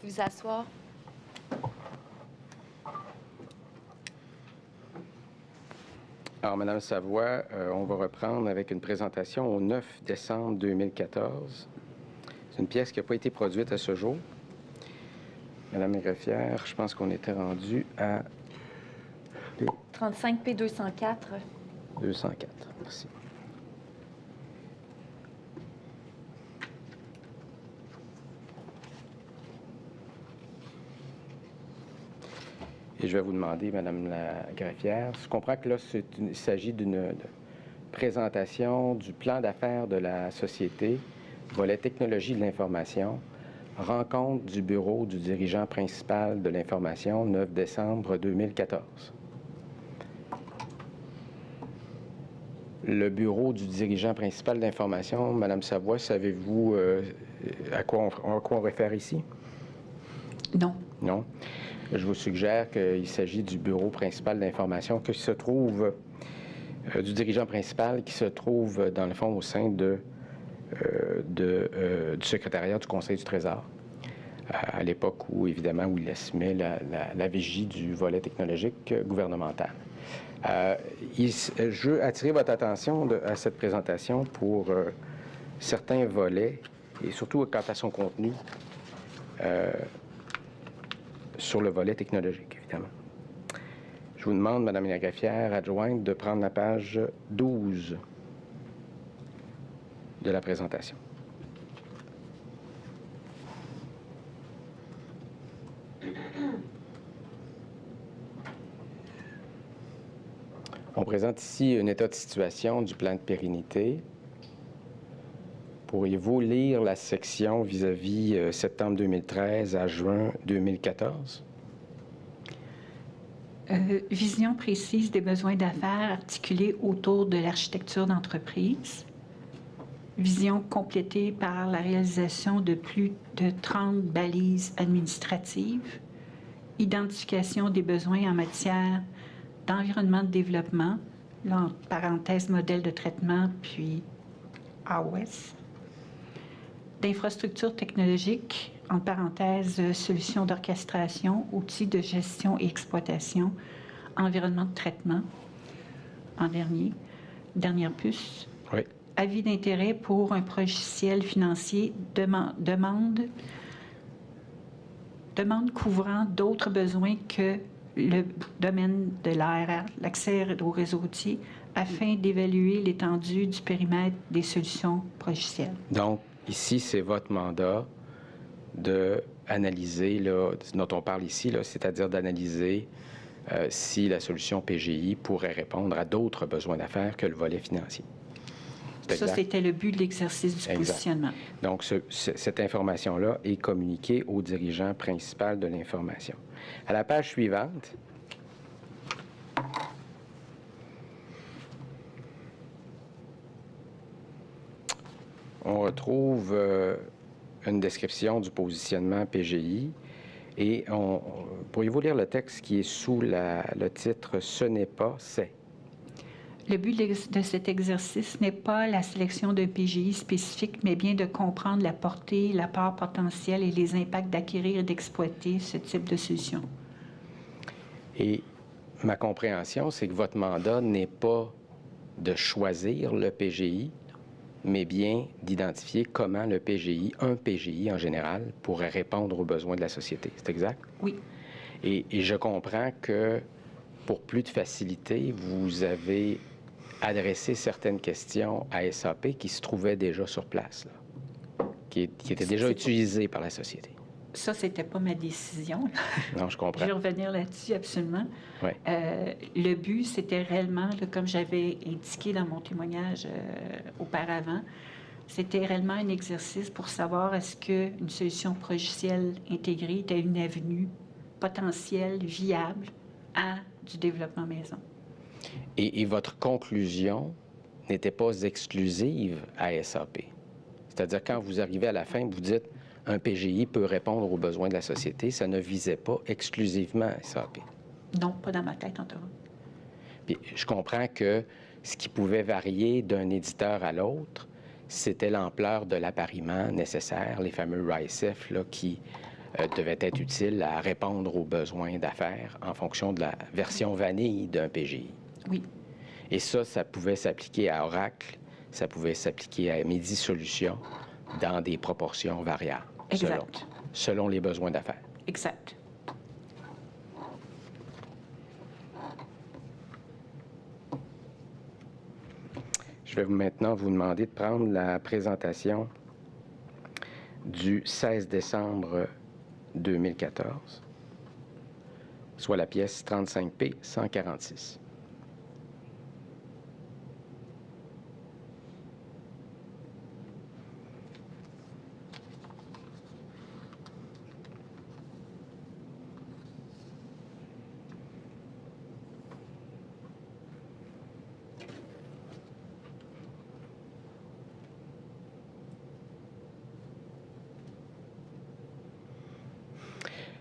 Vous asseoir. Alors, Madame Savoie, on va reprendre avec une présentation au 9 décembre 2014. C'est une pièce qui n'a pas été produite à ce jour. Madame la greffière, je pense qu'on était rendu à 35 P204. 204. Merci. Et je vais vous demander, Madame la greffière, je comprends que là, il s'agit d'une présentation du plan d'affaires de la société, volet technologie de l'information, rencontre du bureau du dirigeant principal de l'information, 9 décembre 2014. Le bureau du dirigeant principal d'information, Madame Savoie, savez-vous à quoi on réfère ici? Non. Non. Je vous suggère qu'il s'agit du bureau principal d'information qui se trouve, du dirigeant principal qui se trouve, dans le fond, au sein du secrétariat du Conseil du Trésor, à l'époque où, évidemment, où il assumait la vigie du volet technologique gouvernemental. Je veux attirer votre attention à cette présentation pour certains volets, et surtout quant à son contenu, sur le volet technologique, évidemment. Je vous demande, Madame la greffière adjointe, de prendre la page 12 de la présentation. On présente ici un état de situation du plan de pérennité. Pourriez-vous lire la section vis-à-vis septembre 2013 à juin 2014? Vision précise des besoins d'affaires articulés autour de l'architecture d'entreprise. Vision complétée par la réalisation de plus de 30 balises administratives. Identification des besoins en matière d'environnement de développement, là, en parenthèse modèle de traitement, puis AOS. D'infrastructures technologiques, en parenthèse solutions d'orchestration, outils de gestion et exploitation, environnement de traitement, en dernière puce. Oui. Avis d'intérêt pour un logiciel financier, demande couvrant d'autres besoins que le domaine de l'ARR, l'accès au réseau routier, afin d'évaluer l'étendue du périmètre des solutions logicielles. Donc, ici, c'est votre mandat d'analyser, dont on parle ici, c'est-à-dire d'analyser si la solution PGI pourrait répondre à d'autres besoins d'affaires que le volet financier. Ça, c'était le but de l'exercice du exact. Positionnement. Donc, cette information-là est communiquée au dirigeant principal de l'information. À la page suivante, on retrouve une description du positionnement PGI et pourriez-vous lire le texte qui est sous le titre « Ce n'est pas, c'est ». Le but de cet exercice n'est pas la sélection d'un PGI spécifique, mais bien de comprendre la portée, la part potentielle et les impacts d'acquérir et d'exploiter ce type de solution. Et ma compréhension, c'est que votre mandat n'est pas de choisir le PGI, mais bien d'identifier comment le PGI, un PGI en général, pourrait répondre aux besoins de la société. C'est exact? Oui. Et je comprends que, pour plus de facilité, vous avez adressé certaines questions à SAP qui se trouvaient déjà sur place, là, qui étaient déjà utilisées par la société. Ça, c'était pas ma décision. Non, je comprends. Je vais revenir là-dessus, absolument. Oui. Le but, c'était réellement, là, comme j'avais indiqué dans mon témoignage auparavant, c'était réellement un exercice pour savoir est-ce qu'une solution logicielle intégrée était une avenue potentielle, viable à du développement maison. Et votre conclusion n'était pas exclusive à SAP. C'est-à-dire, quand vous arrivez à la fin, vous dites un PGI peut répondre aux besoins de la société, ça ne visait pas exclusivement à SAP. Non, pas dans ma tête, en tout cas. Puis, je comprends que ce qui pouvait varier d'un éditeur à l'autre, c'était l'ampleur de l'appariement nécessaire, les fameux RICEF, là, qui devait être utile à répondre aux besoins d'affaires en fonction de la version vanille d'un PGI. Oui. Et ça pouvait s'appliquer à Oracle, ça pouvait s'appliquer à Medi Solutions dans des proportions variables, Exact. selon les besoins d'affaires. Exact. Je vais maintenant vous demander de prendre la présentation du 16 décembre 2014, soit la pièce 35P 146.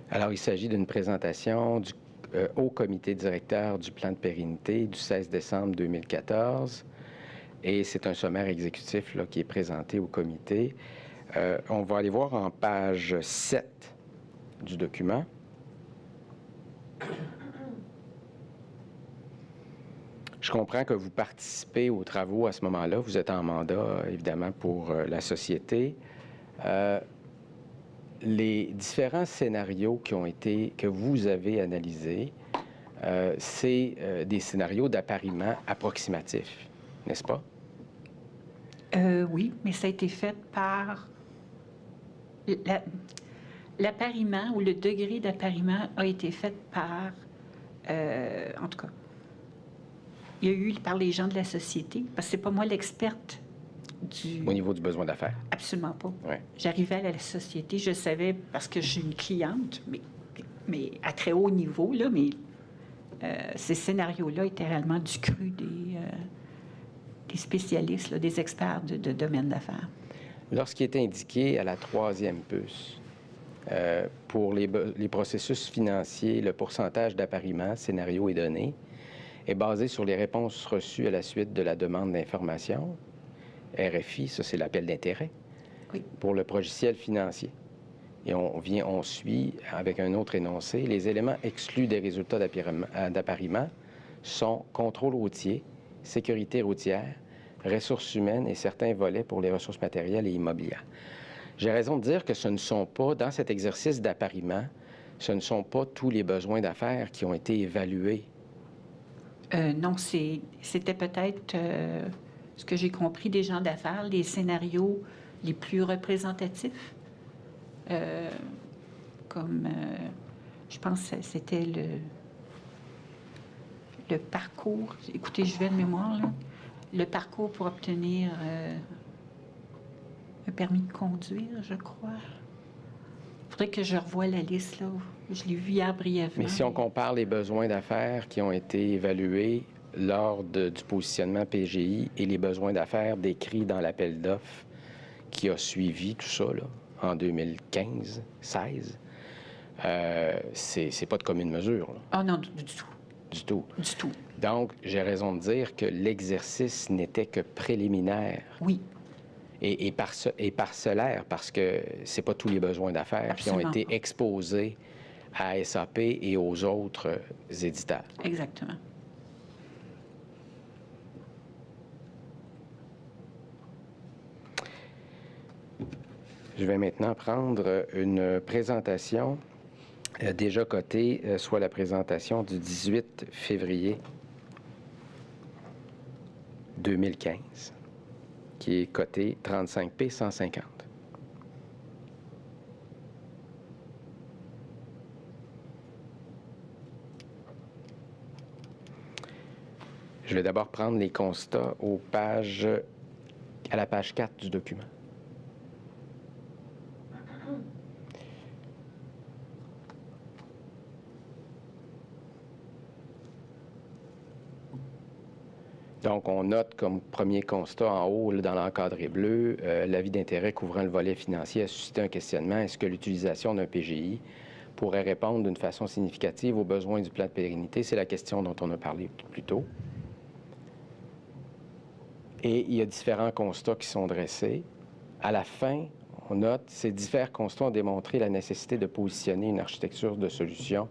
Alors, il s'agit d'une présentation au comité directeur du plan de pérennité du 16 décembre 2014 et c'est un sommaire exécutif là, qui est présenté au comité. On va aller voir en page 7 du document. Je comprends que vous participez aux travaux à ce moment-là. Vous êtes en mandat, évidemment, pour la société. Les différents scénarios que vous avez analysés, c'est des scénarios d'appariement approximatifs, n'est-ce pas? Oui, mais ça a été fait par... L'appariement ou le degré d'appariement a été fait par... en tout cas, il y a eu par les gens de la société, parce que c'est pas moi l'experte du... Au niveau du besoin d'affaires. Absolument pas. Ouais. J'arrivais à la société, je savais, parce que je suis une cliente, mais à très haut niveau, là, mais ces scénarios-là étaient réellement du cru des spécialistes, là, des experts de domaine d'affaires. Lorsqu'il est indiqué à la troisième puce, pour les processus financiers, le pourcentage d'appariement, scénario et données, est basé sur les réponses reçues à la suite de la demande d'information. RFI, ça c'est l'appel d'intérêt, oui, pour le logiciel financier. Et on suit avec un autre énoncé. Les éléments exclus des résultats d'appariement sont contrôle routier, sécurité routière, ressources humaines et certains volets pour les ressources matérielles et immobilières. J'ai raison de dire que ce ne sont pas, dans cet exercice d'appariement, ce ne sont pas tous les besoins d'affaires qui ont été évalués. Non, c'était peut-être, ce que j'ai compris des gens d'affaires, les scénarios les plus représentatifs. Comme, je pense que c'était le parcours. Écoutez, je vais de mémoire, là. Le parcours pour obtenir un permis de conduire, je crois. Il faudrait que je revoie la liste, là. Je l'ai vu hier brièvement. Mais si on compare les besoins d'affaires qui ont été évalués lors du positionnement PGI et les besoins d'affaires décrits dans l'appel d'offres qui a suivi tout ça, là, en 2015-16, c'est pas de commune mesure. Là. Ah non, du tout. Du tout. Du tout. Donc, j'ai raison de dire que l'exercice n'était que préliminaire. Oui. Et parcellaire, parce que c'est pas tous les besoins d'affaires qui ont été exposés à SAP et aux autres éditeurs. Exactement. Je vais maintenant prendre une présentation déjà cotée, soit la présentation du 18 février 2015, qui est cotée 35P 150. Je vais d'abord prendre les constats à la page 4 du document. Donc, on note comme premier constat en haut, là, dans l'encadré bleu, l'avis d'intérêt couvrant le volet financier a suscité un questionnement. Est-ce que l'utilisation d'un PGI pourrait répondre d'une façon significative aux besoins du plan de pérennité? C'est la question dont on a parlé plus tôt. Et il y a différents constats qui sont dressés. À la fin, on note, ces divers constats ont démontré la nécessité de positionner une architecture de solution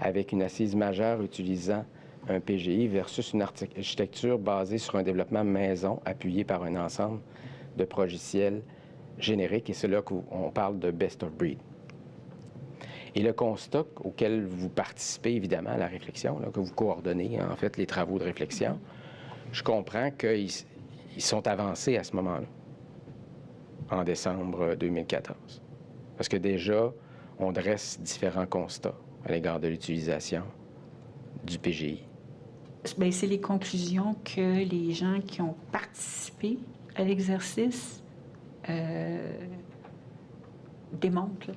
avec une assise majeure utilisant un PGI versus une architecture basée sur un développement maison appuyé par un ensemble de logiciels génériques. Et c'est là qu'on parle de best of breed. Et le constat auquel vous participez, évidemment, à la réflexion, là, que vous coordonnez, en fait, les travaux de réflexion, je comprends qu'ils sont avancés à ce moment-là, en décembre 2014. Parce que déjà, on dresse différents constats à l'égard de l'utilisation du PGI. Bien, c'est les conclusions que les gens qui ont participé à l'exercice démontrent. Là.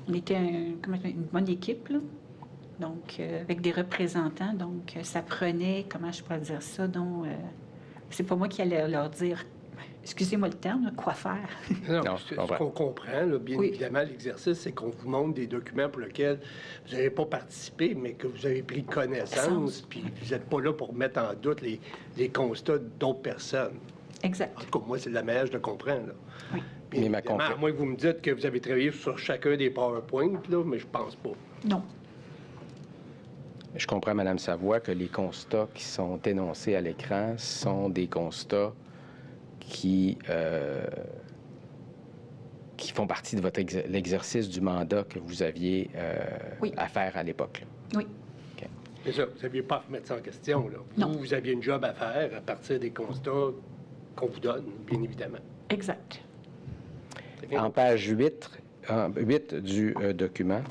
On était une bonne équipe, là. Donc, avec des représentants. Donc, ça prenait, comment je pourrais dire ça, donc, c'est pas moi qui allais leur dire, excusez-moi le terme, là, quoi faire. Non, Ce qu'on comprend, là, bien évidemment, l'exercice, c'est qu'on vous montre des documents pour lesquels vous n'avez pas participé, mais que vous avez pris connaissance, puis vous n'êtes pas là pour mettre en doute les constats d'autres personnes. Exact. En tout cas, moi, c'est de la manière, je le comprends. Là. Oui. Bien évidemment, à moins que vous me dites que vous avez travaillé sur chacun des PowerPoints, là, mais je pense pas. Non. Je comprends, Mme Savoie, que les constats qui sont énoncés à l'écran sont des constats qui font partie de l'exercice du mandat que vous aviez à faire à l'époque. Oui. Okay. C'est ça, vous n'aviez pas à mettre ça en question. Là. Vous aviez une job à faire à partir des constats qu'on vous donne, bien évidemment. Exact. En page 8 du document,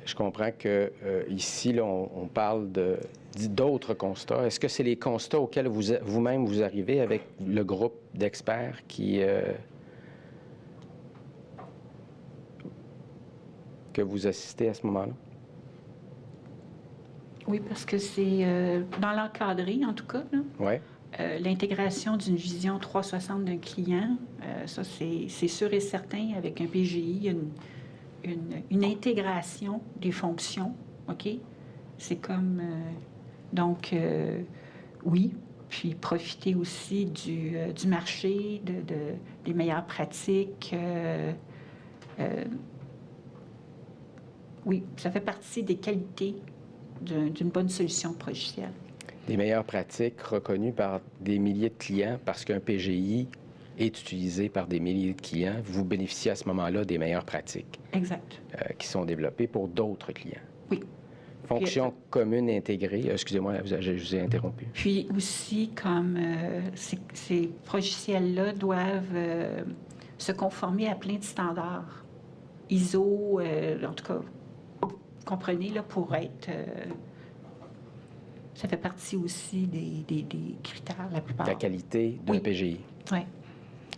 je comprends que ici, là, on parle d'autres constats. Est-ce que c'est les constats auxquels vous-même vous arrivez avec le groupe d'experts que vous assistez à ce moment-là? Oui, parce que c'est dans l'encadré, en tout cas, là, Oui. l'intégration d'une vision 360 d'un client, ça, c'est sûr et certain, avec un PGI, une intégration des fonctions, OK? C'est comme... donc, oui, puis profiter aussi du marché, des meilleures pratiques. Oui, ça fait partie des qualités d'une bonne solution logicielle. Des meilleures pratiques reconnues par des milliers de clients parce qu'un PGI est utilisé par des milliers de clients. Vous bénéficiez à ce moment-là des meilleures pratiques. Exact. Qui sont développées pour d'autres clients. Oui. Fonction commune intégrée. Excusez-moi, je vous ai interrompu. Puis aussi, comme ces logiciels-là doivent se conformer à plein de standards. ISO, en tout cas, vous comprenez, là, pour être... ça fait partie aussi des critères, la plupart. La qualité d'un PGI. Oui.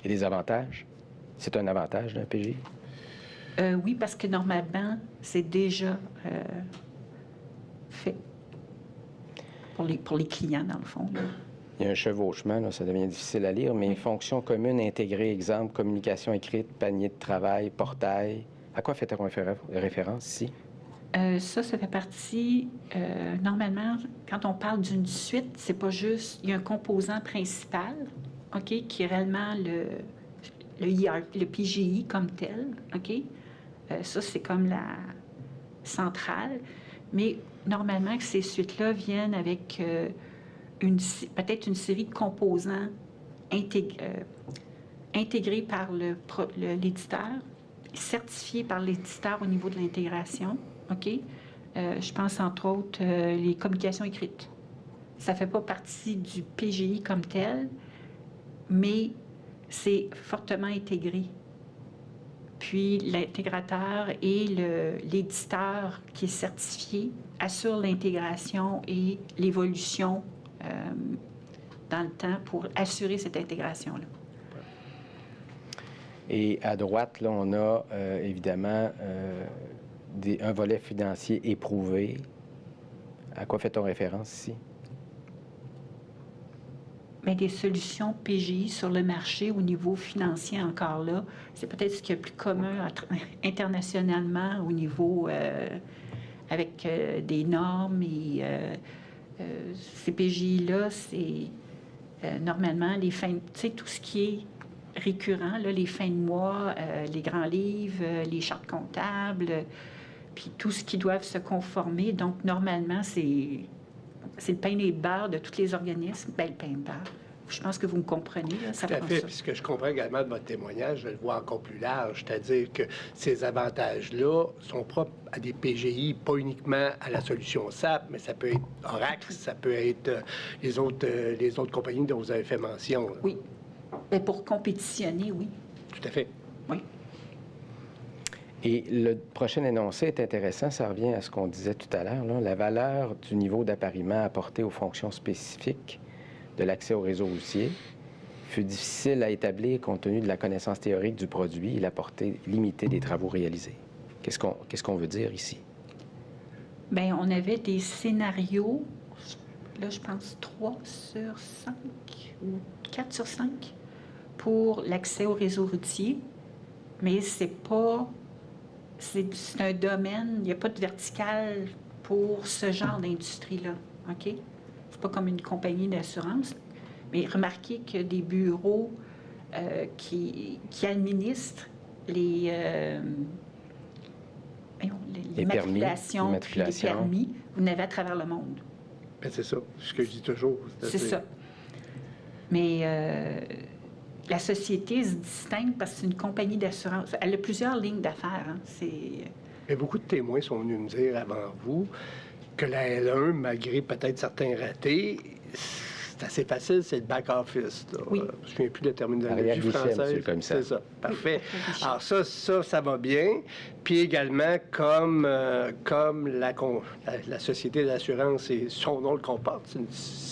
Et des avantages? C'est un avantage d'un PGI? Oui, parce que normalement, c'est déjà fait pour les clients, dans le fond. Là. Il y a un chevauchement, là, ça devient difficile à lire, mais fonction commune intégrée, exemple, communication écrite, panier de travail, portail. À quoi fait-on référence ici? Ça fait partie, normalement, quand on parle d'une suite, c'est pas juste, il y a un composant principal, OK, qui est réellement le PGI comme tel, OK? Ça, c'est comme la centrale, mais normalement, ces suites-là viennent avec peut-être une série de composants intégrés par l'éditeur, certifiés par l'éditeur au niveau de l'intégration, OK? Je pense, entre autres, les communications écrites. Ça ne fait pas partie du PGI comme tel, mais c'est fortement intégré. Puis l'intégrateur et l'éditeur qui est certifié assurent l'intégration et l'évolution dans le temps pour assurer cette intégration-là. Et à droite, là, on a évidemment un volet financier éprouvé. À quoi fait-on référence ici? Bien, des solutions PGI sur le marché au niveau financier encore là, c'est peut-être ce qu'il y a de plus commun internationalement au niveau avec des normes et ces PGI-là, c'est normalement les fins, tu sais, tout ce qui est récurrent, là, les fins de mois, les grands livres, les chartes comptables, puis tout ce qui doivent se conformer. Donc, normalement, c'est le pain et le beurre de tous les organismes. Bien, le pain et le beurre. Je pense que vous me comprenez. Là, ça Tout à prend fait. ça. Puis ce que je comprends également de votre témoignage, je le vois encore plus large, c'est-à-dire que ces avantages-là sont propres à des PGI, pas uniquement à la solution SAP, mais ça peut être Oracle, ça peut être les autres compagnies dont vous avez fait mention. Là. Oui. Bien, pour compétitionner, oui. Tout à fait. Oui. Et le prochain énoncé est intéressant, ça revient à ce qu'on disait tout à l'heure, là, la valeur du niveau d'appariement apporté aux fonctions spécifiques de l'accès au réseau routier fut difficile à établir compte tenu de la connaissance théorique du produit et la portée limitée des travaux réalisés. Qu'est-ce qu'on veut dire ici? Bien, on avait des scénarios, là, je pense 3 sur 5 ou 4 sur 5 pour l'accès au réseau routier, mais c'est pas... C'est un domaine, il n'y a pas de verticale pour ce genre d'industrie-là, OK? C'est pas comme une compagnie d'assurance, mais remarquez que des bureaux qui administrent les matriculations, puis les permis, vous n'avez à travers le monde. Bien, c'est ça, ce que je dis toujours. C'est ça. Mais la société se distingue parce que c'est une compagnie d'assurance. Elle a plusieurs lignes d'affaires. Hein. Mais beaucoup de témoins sont venus me dire avant vous que la L1, malgré peut-être certains ratés, c'est assez facile, c'est le back-office. Oui. Je ne me souviens plus de la terminologie française. C'est ça, parfait. Oui. Alors ça va bien. Puis également, comme la société d'assurance, et son nom le comporte,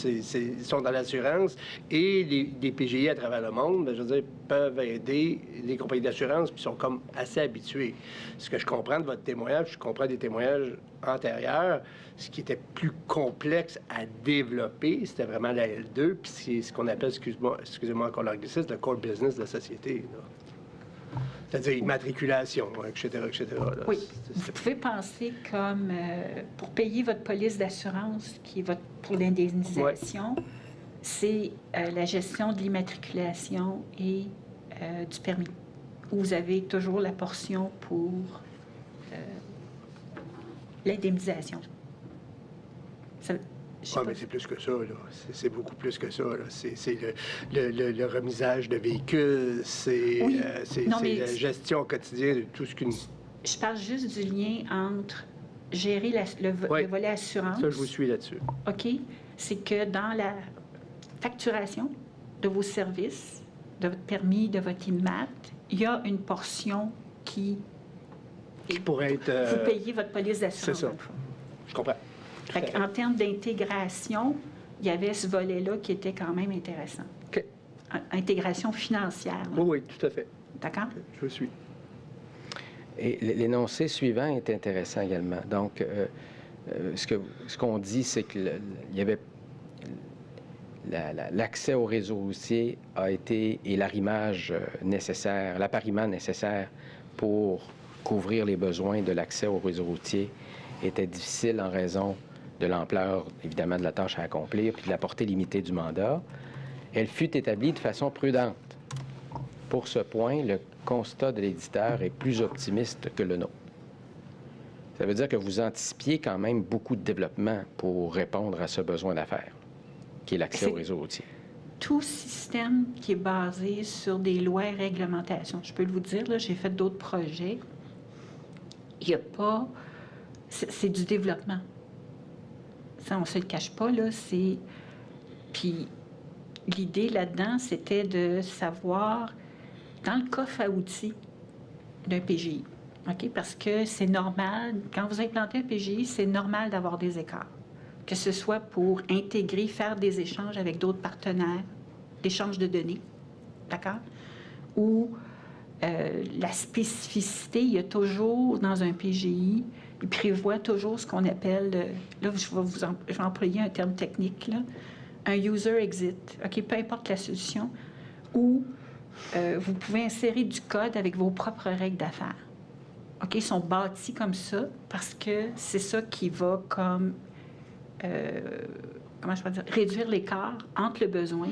ils sont dans l'assurance, et les PGI à travers le monde, bien, je veux dire, peuvent aider les compagnies d'assurance, puis sont comme assez habitués. Ce que je comprends de votre témoignage, je comprends des témoignages antérieurs, ce qui était plus complexe à développer, c'était vraiment la L2, puis c'est ce qu'on appelle, excusez-moi encore l'anglicisme, le core business de la société. Là. C'est-à-dire immatriculation, etc., etc. Là. Oui. Vous pouvez penser comme pour payer votre police d'assurance, qui est pour l'indemnisation, c'est la gestion de l'immatriculation et du permis, où vous avez toujours la portion pour l'indemnisation. Mais c'est plus que ça, là. C'est beaucoup plus que ça, là. C'est le remisage de véhicules, c'est la gestion quotidienne de tout ce qu'une... Je parle juste du lien entre gérer le volet assurance. Ça, je vous suis là-dessus. OK? C'est que dans la facturation de vos services, de votre permis, de votre IMAT, il y a une portion qui pourrait être... Vous payez votre police d'assurance. C'est ça. Je comprends. En termes d'intégration, il y avait ce volet-là qui était quand même intéressant. OK. Intégration financière. Là. Oui, tout à fait. D'accord? Je vous suis. Et l'énoncé suivant est intéressant également. Donc, ce qu'on dit, c'est qu'il y avait l'accès au réseau routier a été, et l'arrimage nécessaire, l'appariement nécessaire pour couvrir les besoins de l'accès au réseau routier était difficile en raison de l'ampleur, évidemment, de la tâche à accomplir, puis de la portée limitée du mandat. Elle fut établie de façon prudente. Pour ce point, le constat de l'éditeur est plus optimiste que le nôtre. Ça veut dire que vous anticipiez quand même beaucoup de développement pour répondre à ce besoin d'affaires, qui est l'accès au réseau routier. Tout système qui est basé sur des lois et réglementations. Je peux vous dire, là, j'ai fait d'autres projets. Il n'y a pas... C'est du développement. Ça, on ne se le cache pas, là. Puis l'idée là-dedans, c'était de savoir, dans le coffre à outils d'un PGI, OK? Parce que c'est normal, quand vous implantez un PGI, c'est normal d'avoir des écarts. Que ce soit pour intégrer, faire des échanges avec d'autres partenaires, l'échange de données, d'accord? Ou la spécificité, il y a toujours, dans un PGI, il prévoit toujours ce qu'on appelle, là, je vais employer un terme technique, là, un user exit, OK, peu importe la solution, où vous pouvez insérer du code avec vos propres règles d'affaires. OK, ils sont bâtis comme ça parce que c'est ça qui va comme, comment je peux dire, réduire l'écart entre le besoin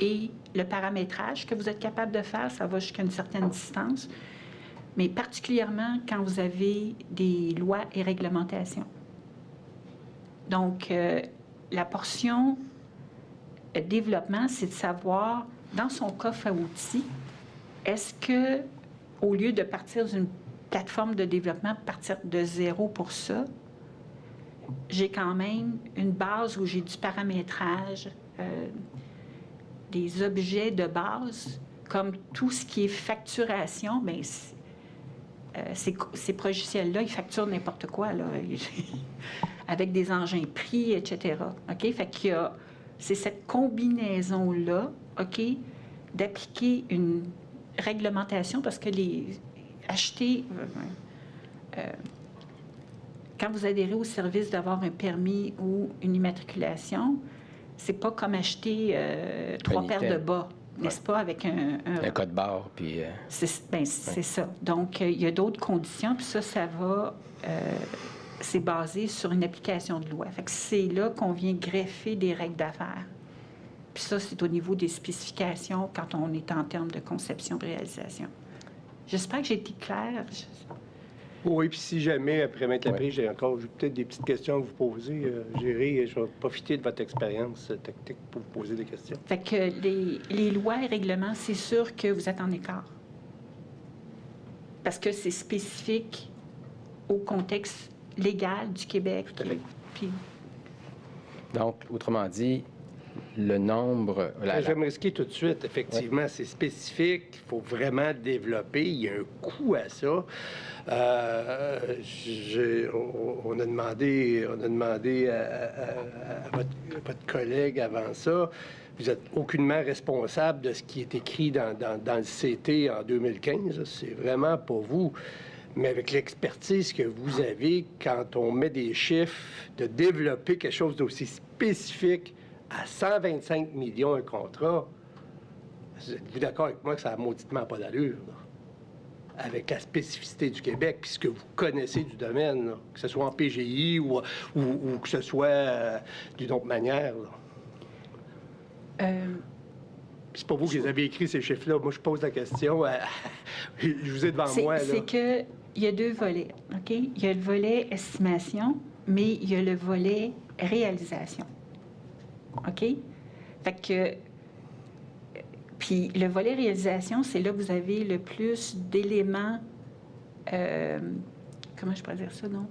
et le paramétrage que vous êtes capable de faire. Ça va jusqu'à une certaine distance, mais particulièrement quand vous avez des lois et réglementations. Donc, la portion développement, c'est de savoir, dans son coffre à outils, est-ce que, au lieu de partir d'une plateforme de développement, partir de zéro pour ça, j'ai quand même une base où j'ai du paramétrage, des objets de base, comme tout ce qui est facturation, bien, ces logiciels-là, ils facturent n'importe quoi, là, avec des engins prix, etc. OK? Fait qu'il y a, c'est cette combinaison-là, OK, d'appliquer une réglementation, parce que quand vous adhérez au service d'avoir un permis ou une immatriculation, c'est pas comme acheter 3 paires de bas, n'est-ce pas, avec un code barre, puis... c'est ça. Donc, il y a d'autres conditions, puis ça va... c'est basé sur une application de loi. Fait que c'est là qu'on vient greffer des règles d'affaires. Puis ça, c'est au niveau des spécifications quand on est en termes de conception et réalisation. J'espère que j'ai été claire. Oui, puis si jamais, après m'être appris, j'ai peut-être des petites questions à vous poser, Géry, et je vais profiter de votre expérience technique pour vous poser des questions. Fait que les lois et règlements, c'est sûr que vous êtes en écart. Parce que c'est spécifique au contexte légal du Québec. Puis... Donc, autrement dit, le nombre... Je vais me risquer tout de suite. Effectivement, c'est spécifique. Il faut vraiment développer. Il y a un coût à ça. On a demandé à votre collègue avant ça. Vous n'êtes aucunement responsable de ce qui est écrit dans le CT en 2015. C'est vraiment pas vous. Mais avec l'expertise que vous avez, quand on met des chiffres, de développer quelque chose d'aussi spécifique à 125 millions un contrat, êtes-vous d'accord avec moi que ça n'a mauditement pas d'allure, là? Avec la spécificité du Québec, puis ce que vous connaissez du domaine, là, que ce soit en PGI ou que ce soit d'une autre manière, là. C'est pas vous qui les avez écrits, ces chiffres-là. Moi, je pose la question. Je vous ai devant moi, là. C'est qu'il y a deux volets, OK? Il y a le volet estimation, mais il y a le volet réalisation. OK? Fait que... Puis le volet réalisation, c'est là que vous avez le plus d'éléments... comment je pourrais dire ça, non?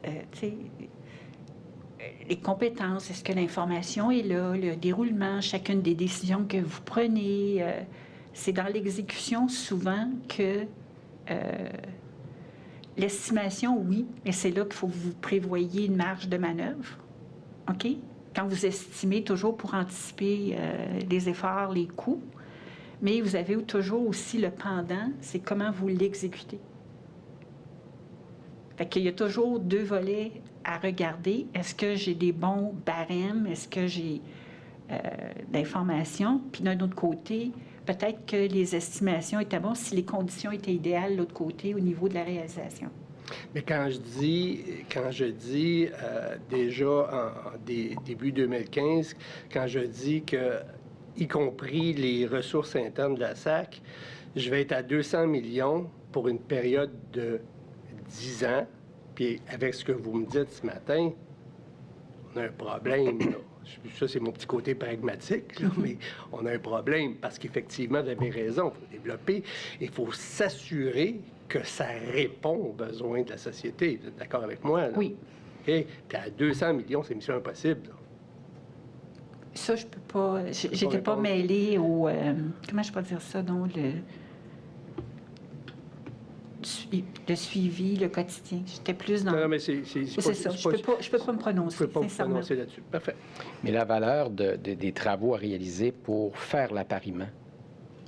Tu sais... les compétences, est-ce que l'information est là, le déroulement, chacune des décisions que vous prenez. C'est dans l'exécution souvent que l'estimation, oui, mais c'est là qu'il faut que vous prévoyiez une marge de manœuvre. OK? Quand vous estimez toujours pour anticiper les efforts, les coûts, mais vous avez toujours aussi le pendant, c'est comment vous l'exécutez. Fait qu'il y a toujours deux volets à regarder. Est-ce que j'ai des bons barèmes? Est-ce que j'ai d'informations? Puis d'un autre côté, peut-être que les estimations étaient bonnes si les conditions étaient idéales de l'autre côté au niveau de la réalisation. Mais quand je dis déjà en début 2015, quand je dis que, y compris les ressources internes de la SAC, je vais être à 200 millions pour une période de 10 ans, puis avec ce que vous me dites ce matin, on a un problème, là. Ça, c'est mon petit côté pragmatique, là, mais on a un problème parce qu'effectivement, vous avez raison, il faut développer, il faut s'assurer que ça répond aux besoins de la société. Vous êtes d'accord avec moi, là? Oui. Okay? Puis à 200 millions, c'est mission impossible, là. Ça, je peux pas... J'étais pas mêlée au... comment je peux dire ça, non? Le suivi, le quotidien. J'étais plus dans... Non, mais c'est ça. Je peux pas me prononcer. Je peux pas me prononcer là-dessus. Parfait. Mais la valeur des travaux à réaliser pour faire l'appariement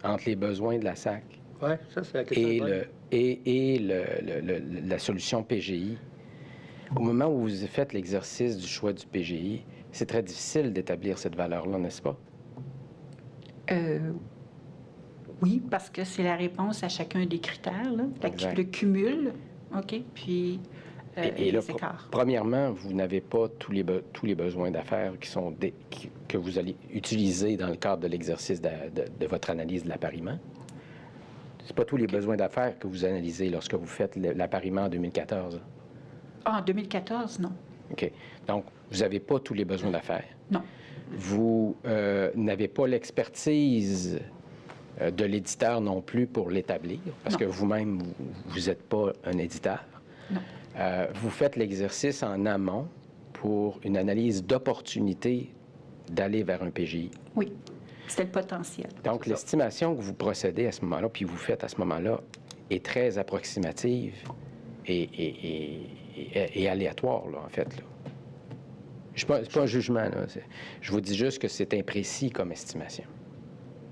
entre les besoins de la SAC oui, ça, c'est la question. et la solution PGI, Au moment où vous faites l'exercice du choix du PGI, c'est très difficile d'établir cette valeur-là, n'est-ce pas? Oui, parce que c'est la réponse à chacun des critères, là. Exact. Le cumul, OK, puis Et là, les écarts. premièrement, vous n'avez pas tous les besoins d'affaires que vous allez utiliser dans le cadre de l'exercice de votre analyse de l'appariement. C'est pas tous les besoins d'affaires que vous analysez lorsque vous faites l'appariement en 2014. Ah, en 2014, non. OK. Donc, vous n'avez pas tous les besoins d'affaires. Non. Vous n'avez pas l'expertise de l'éditeur non plus pour l'établir, parce Non. que vous-même, vous n'êtes pas un éditeur. Non. Vous faites l'exercice en amont pour une analyse d'opportunité d'aller vers un PGI. Oui, c'était le potentiel. Donc, l'estimation que vous procédez à ce moment-là, puis vous faites à ce moment-là, est très approximative et aléatoire, là, en fait. Là. C'est pas un jugement, là. Je vous dis juste que c'est imprécis comme estimation.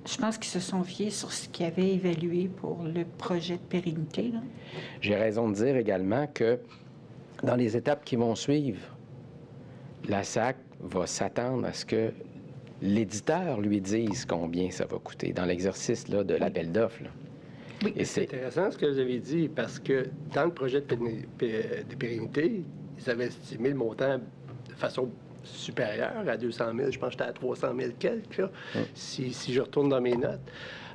Je pense qu'ils se sont fiés sur ce qu'ils avaient évalué pour le projet de pérennité, là. J'ai raison de dire également que dans les étapes qui vont suivre, la SAC va s'attendre à ce que l'éditeur lui dise combien ça va coûter dans l'exercice là, de l'appel d'offres. Là. Oui. Et C'est intéressant ce que vous avez dit, parce que dans le projet de pérennité, ils avaient estimé le montant de façon supérieure à 200 000. Je pense que j'étais à 300 000 quelques, là, si je retourne dans mes notes.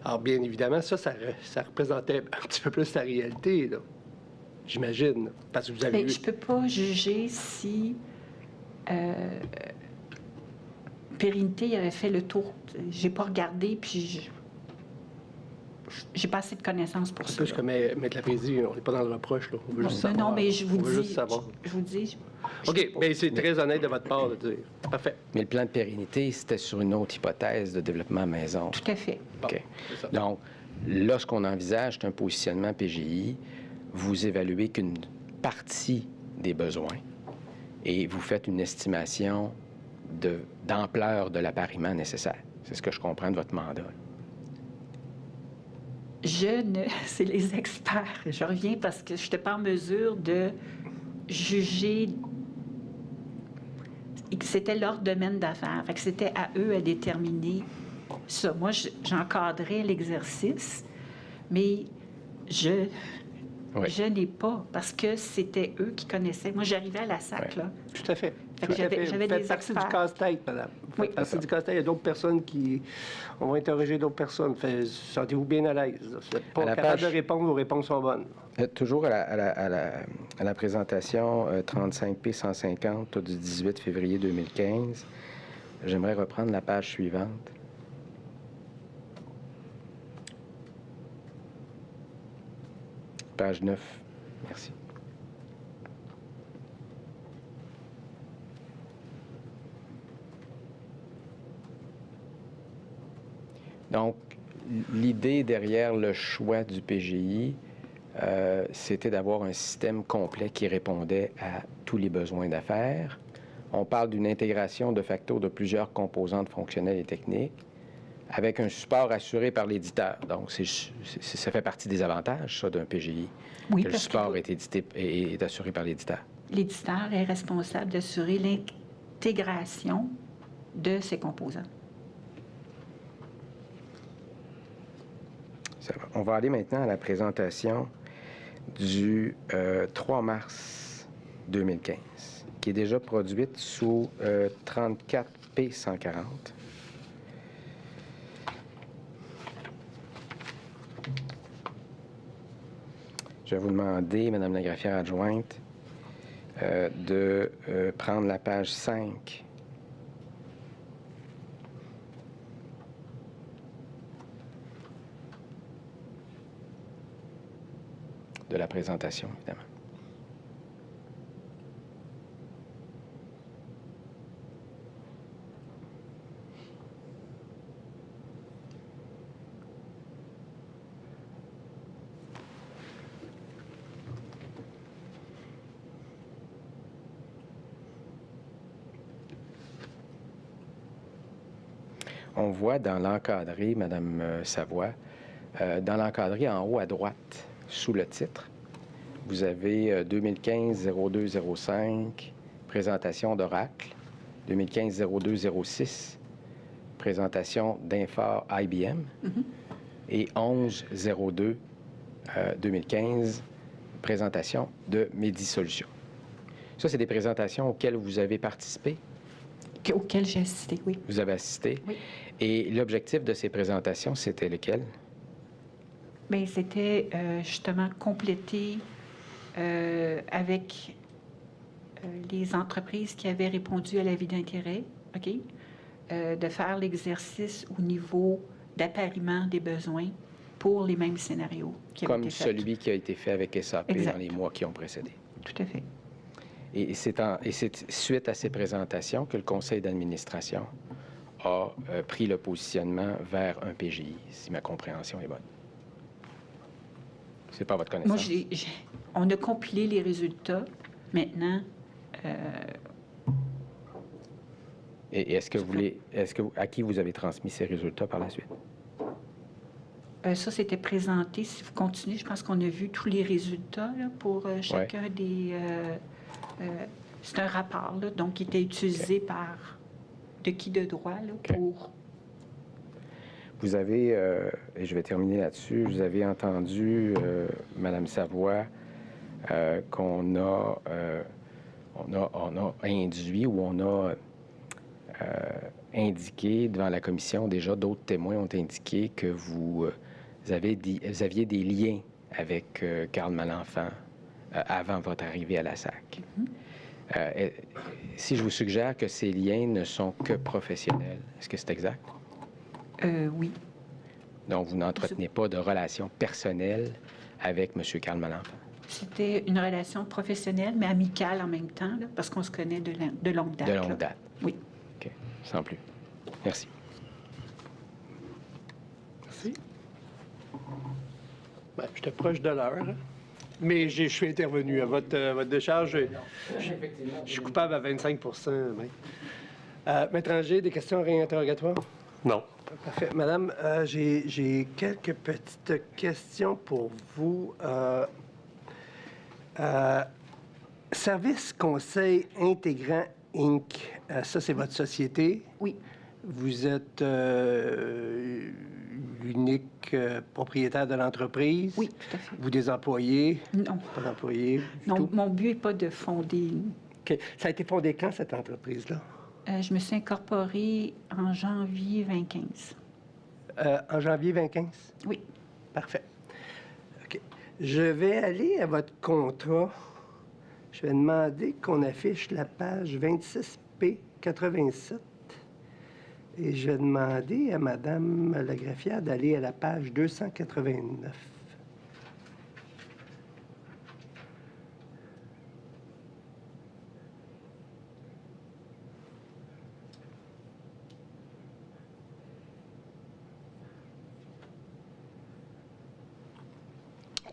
Alors, bien évidemment, ça représentait un petit peu plus la réalité, là. J'imagine, parce que vous avez Mais je ne peux pas juger si Pérennité avait fait le tour. J'ai pas regardé, puis j'ai pas assez de connaissances pour ça. Plus que Maître Laprésie, on n'est pas dans le reproche, là. On veut juste savoir. Non, mais je vous On veut dis... juste savoir. Je vous dis... OK, bien, c'est très honnête de votre part de dire. Parfait. Mais le plan de pérennité, c'était sur une autre hypothèse de développement maison. Tout à fait. Bon, OK. c'est ça. Donc, là, ce qu'on envisage, c'est un positionnement PGI. Vous évaluez qu'une partie des besoins et vous faites une estimation d'ampleur de l'appariement nécessaire. C'est ce que je comprends de votre mandat. C'est les experts. Je reviens parce que je n'étais pas en mesure de juger. C'était leur domaine d'affaires. Fait que c'était à eux à déterminer ça. Moi, j'encadrais l'exercice, mais je n'ai pas, parce que c'était eux qui connaissaient. Moi, j'arrivais à la SAC, là. Tout à fait. Fait que Tout à fait. j'avais Vous faites des partie du experts. casse-tête, madame. Vous Oui. faites partie du casse-tête. Il y a d'autres personnes qui... On va interroger d'autres personnes. Sentez-vous bien à l'aise. Vous n'êtes pas À la capable page- de répondre, vos réponses sont bonnes. Toujours à la présentation 35P 150 du 18 février 2015, j'aimerais reprendre la page suivante. Page 9. Merci. Donc, l'idée derrière le choix du PGI, c'était d'avoir un système complet qui répondait à tous les besoins d'affaires. On parle d'une intégration de facto de plusieurs composantes fonctionnelles et techniques avec un support assuré par l'éditeur. Donc, ça fait partie des avantages, ça, d'un PGI, Oui, que le parce support que est assuré par l'éditeur. l'éditeur est responsable d'assurer l'intégration de ses composants. Ça va. On va aller maintenant à la présentation du 3 mars 2015, qui est déjà produite sous 34P 140. Je vais vous demander, Madame la greffière adjointe, de prendre la page 5. De la présentation, évidemment. On voit dans l'encadré, Madame Savoie, dans l'encadré en haut à droite, sous le titre, vous avez 2015-02-05, présentation d'Oracle, 2015-02-06, présentation d'Infor IBM, et 11-02-2015, présentation de Medi-Solutions. Ça, c'est des présentations auxquelles vous avez participé? Auquel j'ai assisté, oui. Vous avez assisté? Oui. Et l'objectif de ces présentations, c'était lequel? Bien, c'était justement compléter avec les entreprises qui avaient répondu à l'avis d'intérêt, OK? De faire l'exercice au niveau d'appariement des besoins pour les mêmes scénarios qui ont Comme été faits. celui qui a été fait avec SAP Exact. dans les mois qui ont précédé. Tout à fait. Et c'est suite à ces présentations que le conseil d'administration a pris le positionnement vers un PGI, si ma compréhension est bonne. C'est pas votre connaissance? Moi, on a compilé les résultats. Maintenant, Et est-ce que à qui vous avez transmis ces résultats par la suite? ça, c'était présenté. Si vous continuez, je pense qu'on a vu tous les résultats là, pour chacun des... c'est un rapport, là, donc qui était utilisé par de qui de droit là, pour... Vous avez, et je vais terminer là-dessus, vous avez entendu, Madame Savoie, qu'on a, on a induit ou on a indiqué devant la commission, déjà d'autres témoins ont indiqué que vous aviez des liens avec Karl Malenfant avant votre arrivée à la SAC. Si je vous suggère que ces liens ne sont que professionnels, est-ce que c'est exact? Oui. Donc, vous n'entretenez pas de relation personnelle avec M. Karl Malenfant? C'était une relation professionnelle, mais amicale en même temps, là, parce qu'on se connaît de longue date. De longue là. date? Oui. OK. Sans plus. Merci. Merci. Ben, j'étais proche de l'heure, hein. Mais je suis intervenu. À votre décharge, je suis coupable à 25 même. Maître Anger, des questions réinterrogatoires? Non. Parfait. Madame, j'ai quelques petites questions pour vous. Service Conseil Intégrant Inc., ça, c'est votre société? Oui. Vous êtes l'unique propriétaire de l'entreprise? Oui, tout à fait. Vous des employés? Non. Pas d'employés? du Non, tout? mon but n'est pas de fonder. OK. Ça a été fondé quand, cette entreprise-là? Je me suis incorporée en janvier 2015. En janvier 2015? Oui. Parfait. OK. Je vais aller à votre contrat. Je vais demander qu'on affiche la page 26P87. Et je vais demander à Mme la greffière d'aller à la page 289.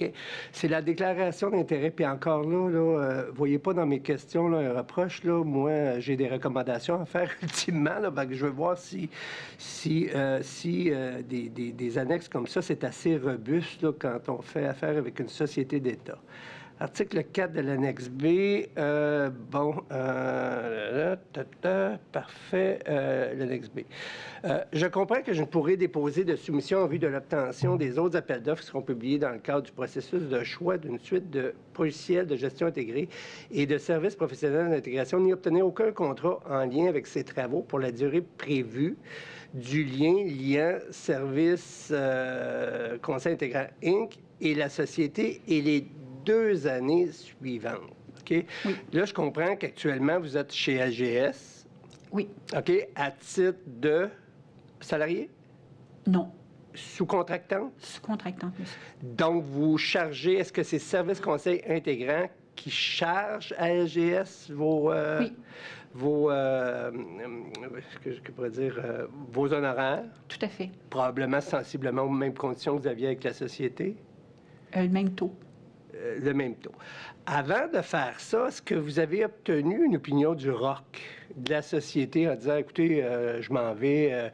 OK. C'est la déclaration d'intérêt. Puis encore là, voyez pas dans mes questions là, un reproche. Là, moi, j'ai des recommandations à faire ultimement. Là, que je veux voir si des annexes comme ça, c'est assez robuste là, quand on fait affaire avec une société d'État. Article 4 de l'annexe B. Parfait. L'annexe B. Je comprends que je ne pourrai déposer de soumission en vue de l'obtention des autres appels d'offres qui seront publiés dans le cadre du processus de choix d'une suite de logiciels de gestion intégrée et de services professionnels d'intégration, ni obtenir aucun contrat en lien avec ces travaux pour la durée prévue du lien liant Service Conseil Intégrant Inc. et la société et les 2 années suivantes. OK? Oui. Là, je comprends qu'actuellement, vous êtes chez AGS. Oui. OK? À titre de salarié? Non. Sous-contractant? Sous-contractante, monsieur. Donc, vous chargez, est-ce que c'est Service Conseil Intégrant qui charge à AGS Oui. vos honoraires? Tout à fait. Probablement sensiblement aux mêmes conditions que vous aviez avec la société? Le même taux. Le même taux. Avant de faire ça, est-ce que vous avez obtenu une opinion du ROC, de la société, en disant, écoutez, je m'en vais,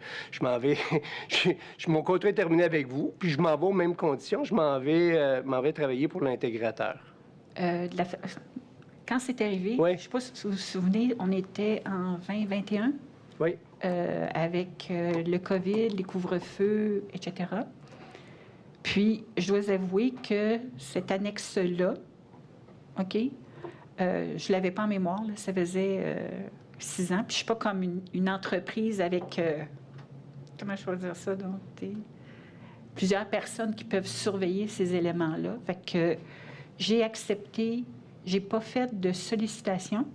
mon contrat est terminé avec vous, puis je m'en vais aux mêmes conditions, je m'en vais travailler pour l'intégrateur? Quand c'est arrivé, Oui. je ne sais pas si vous vous souvenez, on était en 2021 Oui. avec le COVID, les couvre-feux, etc. Puis, je dois avouer que cette annexe-là, OK, je ne l'avais pas en mémoire, là, ça faisait 6 ans. Puis, je ne suis pas comme une entreprise avec, comment je peux dire ça, donc, plusieurs personnes qui peuvent surveiller ces éléments-là. Fait que j'ai accepté, j'ai pas fait de sollicitation,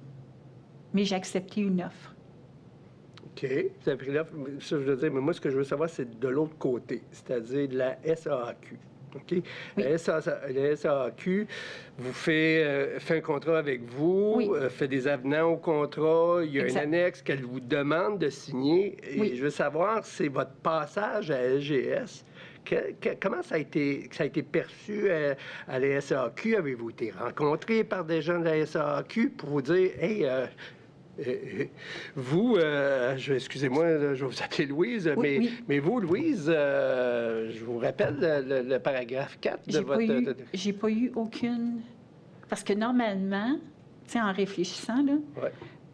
mais j'ai accepté une offre. OK. Vous avez pris l'offre. Ça, je veux dire, mais moi, ce que je veux savoir, c'est de l'autre côté, c'est-à-dire de la SAAQ. OK? Oui. La SAAQ vous fait un contrat avec vous, Oui. Fait des avenants au contrat, il y a Exact. une annexe qu'elle vous demande de signer. Et Oui. je veux savoir, c'est votre passage à LGS. Comment ça a été perçu à la SAAQ? Avez-vous été rencontré par des gens de la SAAQ pour vous dire, hey, vous, excusez-moi, je vais vous appeler Louise, Oui, mais vous, Louise, je vous rappelle le paragraphe 4 de votre... J'ai pas eu aucune... Parce que normalement, tu sais, en réfléchissant, là,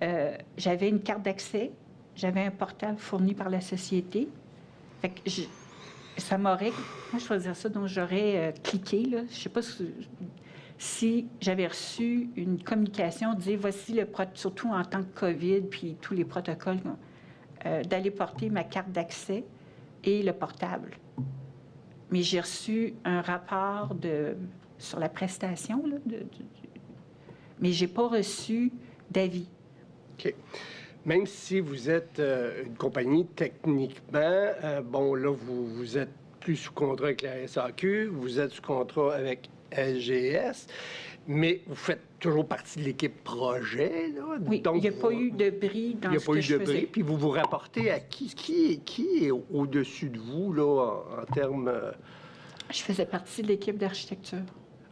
Ouais. j'avais une carte d'accès, j'avais un portable fourni par la société. Fait que ça m'aurait... Moi, je vais dire ça, donc j'aurais cliqué, là. Je sais pas si j'avais reçu une communication, dire voici surtout en tant que COVID, puis tous les protocoles, d'aller porter ma carte d'accès et le portable. Mais j'ai reçu un rapport sur la prestation, là, mais j'ai pas reçu d'avis. OK. Même si vous êtes une compagnie, techniquement, bon, là, vous êtes plus sous contrat avec la SAQ, vous êtes sous contrat avec LGS, mais vous faites toujours partie de l'équipe projet, là. Oui, Donc, il n'y a pas eu de bris dans ce que je faisais. Il n'y a pas eu de bris, puis vous vous rapportez à qui est au-dessus de vous, là, en termes... Je faisais partie de l'équipe d'architecture.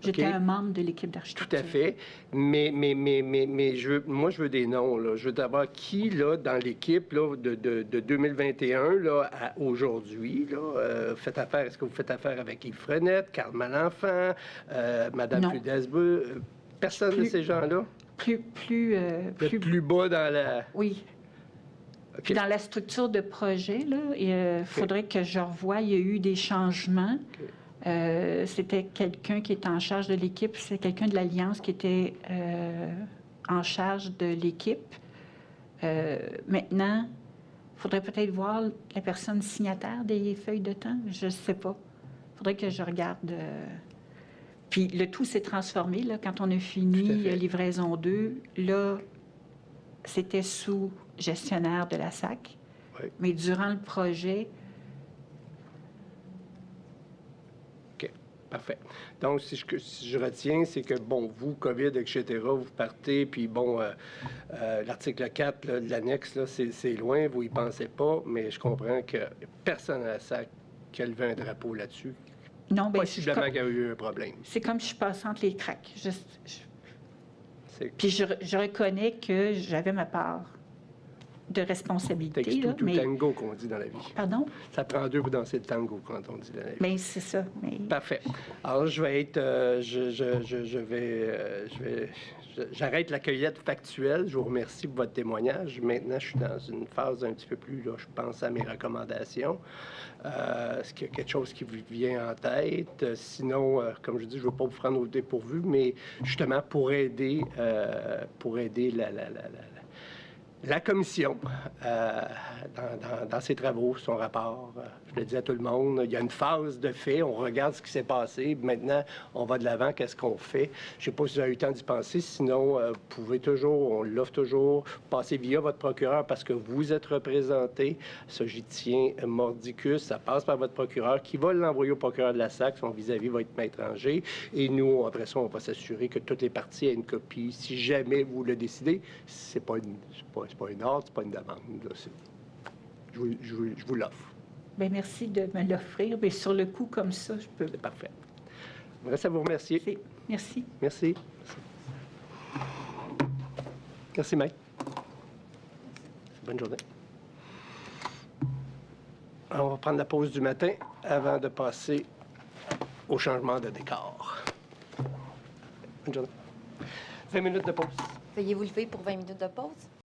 J'étais OK. un membre de l'équipe d'architecture. Tout à fait. Mais moi, je veux des noms, là. Je veux d'abord qui, là, dans l'équipe, là, de 2021, là, à aujourd'hui, là, faites affaire, est-ce que vous faites affaire avec Yves Frenette, Carl Malenfant, Madame Non. Pudesbeu, personne de ces gens-là? Plus bas dans la... Oui. OK. Puis dans la structure de projet, là, il faudrait que je revoie, il y a eu des changements. OK. C'était quelqu'un qui était en charge de l'équipe, c'est quelqu'un de l'Alliance qui était en charge de l'équipe. Maintenant, il faudrait peut-être voir la personne signataire des feuilles de temps, je ne sais pas. Il faudrait que je regarde. Puis le tout s'est transformé, là, quand on a fini livraison 2, là, c'était sous gestionnaire de la SAC. Oui. Mais durant le projet... OK, parfait. Donc, si je retiens, c'est que, bon, vous, COVID, etc., vous partez, puis bon, l'article 4 là, de l'annexe, là, c'est loin, vous y pensez pas, mais je comprends que personne à la SAC qui a levé un drapeau là-dessus. Non, bien, Possiblement qu'il y a eu un problème. c'est comme je suis passée entre les cracks. Puis je reconnais que j'avais ma part de responsabilité. Texte Là, tout mais... tango qu'on dit dans la vie. Pardon? Ça prend deux pour danser le tango quand on dit dans la vie. Bien, c'est ça. Mais... Parfait. Alors, je vais être... J'arrête la cueillette factuelle. Je vous remercie pour votre témoignage. Maintenant, je suis dans une phase un petit peu plus, là, je pense à mes recommandations. Est-ce qu'il y a quelque chose qui vous vient en tête? Sinon, comme je dis, je ne veux pas vous prendre au dépourvu, mais justement pour aider la commission dans ses travaux, son rapport. Je le dis à tout le monde, il y a une phase de fait, on regarde ce qui s'est passé, maintenant, on va de l'avant, qu'est-ce qu'on fait? Je ne sais pas si vous avez eu le temps d'y penser, sinon, vous pouvez toujours, on l'offre toujours, passer via votre procureur parce que vous êtes représenté. Ça, j'y tiens mordicus, ça passe par votre procureur qui va l'envoyer au procureur de la SAC, son vis-à-vis va être maître Anger, et nous, après ça, on va s'assurer que toutes les parties aient une copie. Si jamais vous le décidez, c'est pas une ordre, c'est pas une demande. Là, je vous l'offre. Bien, merci de me l'offrir. Mais sur le coup, comme ça, je peux... C'est parfait. Je reste à vous remercier. Merci. Merci. Merci, Mike. Bonne journée. Alors, on va prendre la pause du matin avant de passer au changement de décor. Bonne journée. 20 minutes de pause. Veuillez vous lever pour 20 minutes de pause.